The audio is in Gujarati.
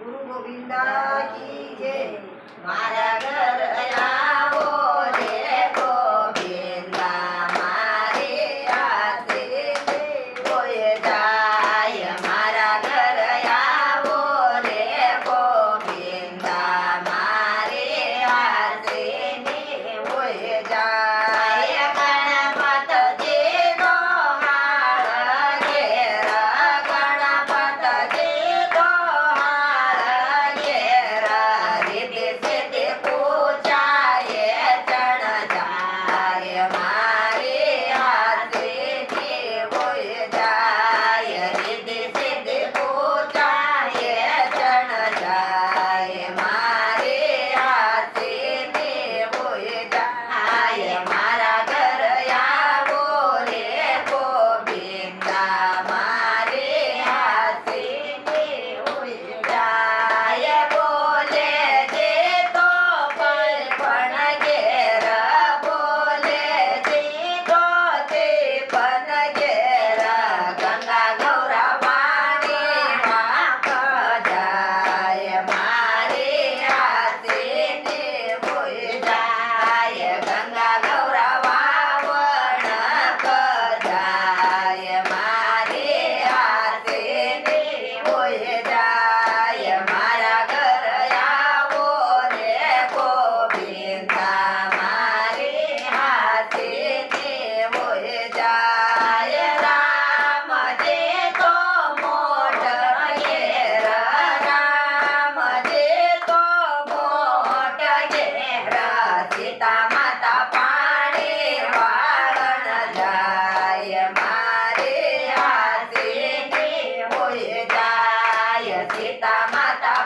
ગુરુ ગોવિંદા કી જય। મારા ઘર આવો રે ગોવિંદા મારે હાથે કોઈ જાય। મારા ઘર આવો રે ગોવિંદા મારે હાથે કોઈ જાય। ગણપતજી નો હાર ઘેર ગણપતજી નો હાર ઘેર રીતિ સિદ્ધિ પૂજાય ચણ જાય। મારે હાથેથી હોય જાય રીતિ સિદ્ધિ પૂજાય ચણ જાય। મારે હાથેથી હોય જાય। મારા ઘર આવો રે ગોવિંદા મારે હાથેથી હોય જાય। બોલે જે તો પણ ઘેર બોલે જે તો તે પણ ઘેર ગંગા ગૌરા વાણી વાંક જાય। મારે હાથેથી હોય જાય ગંગા ગૌરા વાવણ જાય। મારે હાથેથી હોય જાય। મારા ઘર આવો રે ગોવિંદા મારે હાથેથી હોય જાય। રામ જે તો મોઢ ઘેર રામ જે તો મોઢ ઘેર સીતા માતા પાણી વાળન જાય। મારે હાથેથી હોય જાય સીતા માતા